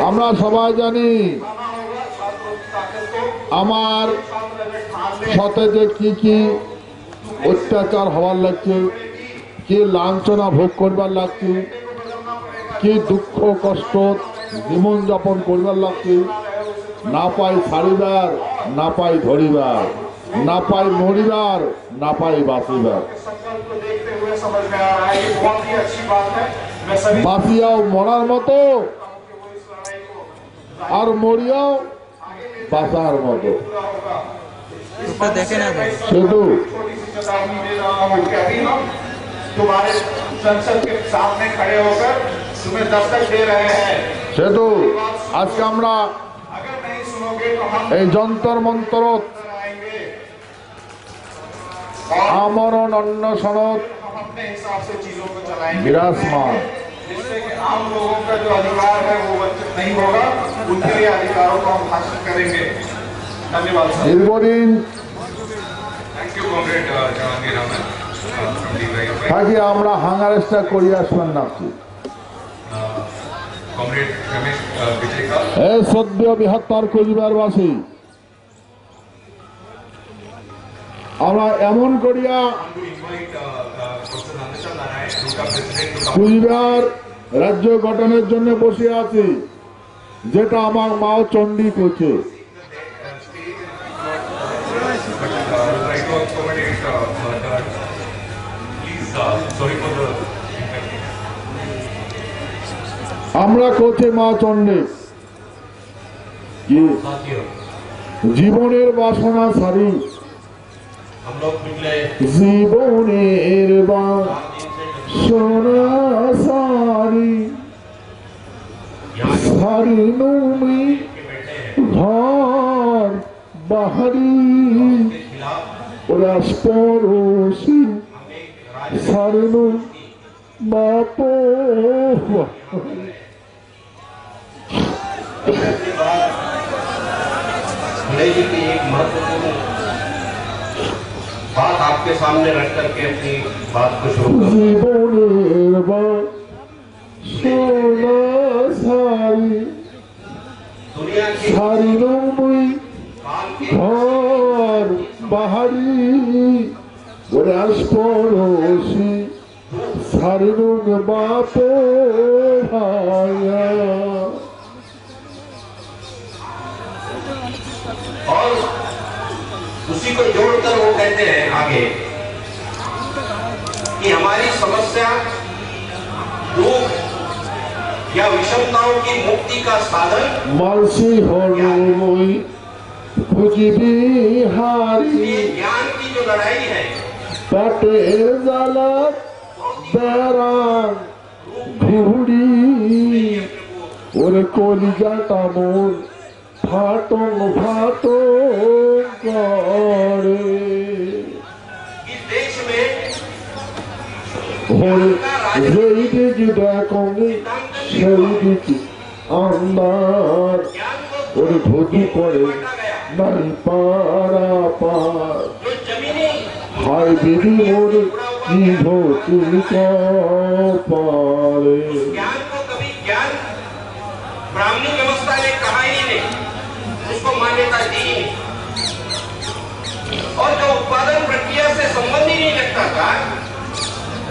আমরা সবাই জানি আমার সাথে যে কি কি অত্যাচার হওয়ার লাগছে, কি লাঞ্ছনা ভোগ করবার লাগছে, কি দুঃখ কষ্ট জীবন যাপন করবার লাগছে। না পাই ছাড়িবার, না পাই ধরিবার, না পাই মরিবার, না পাই বাঁচিবার। বাঁচিয়াও মরার মতো, আর মরিয়াও বাঁচার মতো। শুধু तुम्हारे संसद के सामने खड़े होकर तुम्हें दस्तक दे रहे हैं। সেতু আজকে আমরা अगर नहीं सुनोगे तो हम এই যন্তর মন্তর আমরণ অন্বেষণত अपने हिसाब से चीजों को चलाएंगे, বিরাজমান। जिससे कि आम लोगों का जो अधिकार है वो वंचित नहीं होगा। उनके लिए अधिकारों को हम हासिल करेंगे। धन्यवाद सर। দীর্ঘদিন thank you comrade Jahangir Ahmed from DYFI। থাকি আমরা হাঙ্গারেস্টা করি আসবেন নাকি कॉमरेड रमेश विजय का এই সদ্য বৃহত্তর কোচবিহারবাসী আমরা এমন করিয়া to invite Professor Nandachand Narayan, Ruka President, to come. Cooch Behar রাজ্য গঠনের জন্য বসে আছি, যেটা আমার মাও চণ্ডী করছে। But try to accommodate that. Please, sorry for the আমরা করছি মা চণ্ডী কি साथियों। জীবনের বাসনা সারি, हम लोग पिछले জীবনের 4 दिन से বাসনা সারি সারি নুমি के बैठे हैं ঘর বাহারি के खिलाफ। রাজপরশি हमने राज्य সারনু বাপ के बाद भले जी की एक महत्वपूर्ण बात आपके सामने रख करके अपनी बात को शुरू करूं। জীবনের বাসনা সারি दुनिया की সারি নুমি काल के ঘর বাহারি রাজপরশি সারনু বাপ ভায়া। और उसी को जोड़कर वो कहते हैं आगे कि हमारी समस्या दुख या विषमताओं की मुक्ति का साधन মালসি হরমই খুঁজিবি হারি ये ज्ञान की जो लड़ाई है পেটের জ্বালা বেড়ান ঘুড়ি ওরে কলিজাটা মোর ফাটং ফাটং করে इस देश में ওরে যেই দিকে দেখনি সেই দিকে আমার ज्ञान को ওরে ধুধু করে बांटा गया। নাই পারা পার जो जमीनी হাই দিদি মোরে কি ঘটি পারে। ज्ञान को कभी ज्ञान ब्राह्मणी व्यवस्था ने कहा ही नहीं, उसको मान्यता दी ही नहीं। और जो उत्पादन प्रक्रिया से संबंध ही नहीं रखता था,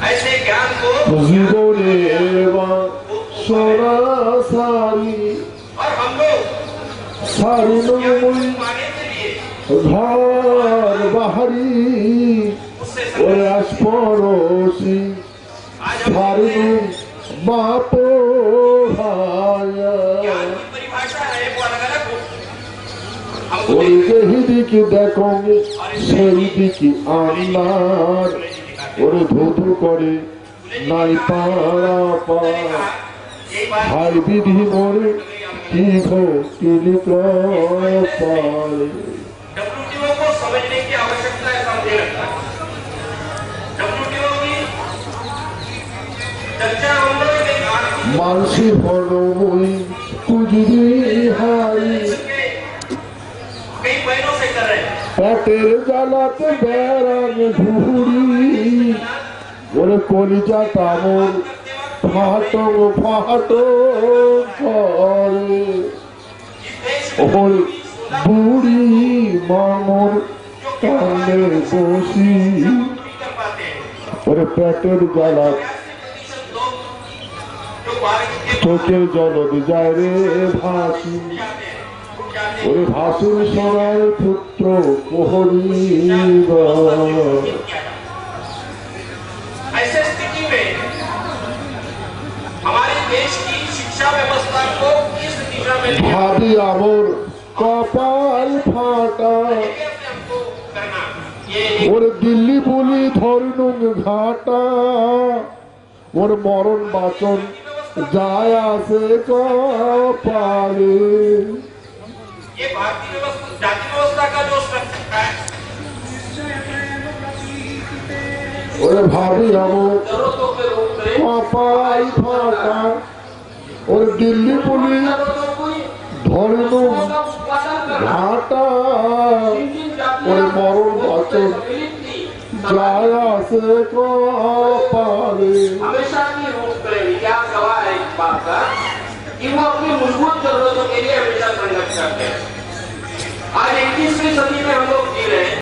ऐसे ज्ञान को জীবনের সরাসারি और हम लोग সারি ज्ञान को নমই पाने के लिए ঘর বাহারি उससे ওরে আশপরশি आज हम সারি लोग বাপ ভায়া। ज्ञान की परिभाषा है वो अलग अलग हो। हमको ওই যেই দিকে দেখনি সেই দিকে আমার ওরে ধুধু করে নাই পারা পার यही बात হাই বিধি মোরে কি ঘটিলি পারে। WTO को समझने की आवश्यकता है, मुझे लगता है। WTO की चर्चा हम लोग एक आर्थिक মানসি হরমই খুঁজবি হারি कई महीनों से कर रहे हैं। পেটের জ্বালাতে বেড়ান ঘুড়ি ওরে কলিজাটা মোর ফাটো ফাটো করে ওরে বুড়ি মামর কানে বসি ওরে পেটের জ্বালা চোখের জলদ যায় রে ভাসি ওরে ভাসুর সরার পুত্র প্রহরী ऐसे स्थिति में हमारे देश की शिक्षा व्यवस्था को किस दिशा में ले भाभी আমর কপাল ফাটা हमको करना ये ওরে দিল্লি পুলি ধরনুং ঘাটা ওর মরণ বাচন যায় আছে কপালে ये भारतीय व्यवस्था जाति व्यवस्था का जो स्ट्रक्चर है ওরে ভাবি আমর जरूरतों पे रोक करे কপাল ফাটা ওরে দিল্লি পুলি ধরনুং ঘাটা ওরে মরণ বাচন যায় আছে কপালে हमेशा की रोक करेगी क्या गवाह है इस बात का कि वो अपनी मूलभूत जरूरतों के लिए हमेशा संघर्ष करते हैं। आज 21वीं सदी में हम लोग जी रहे हैं।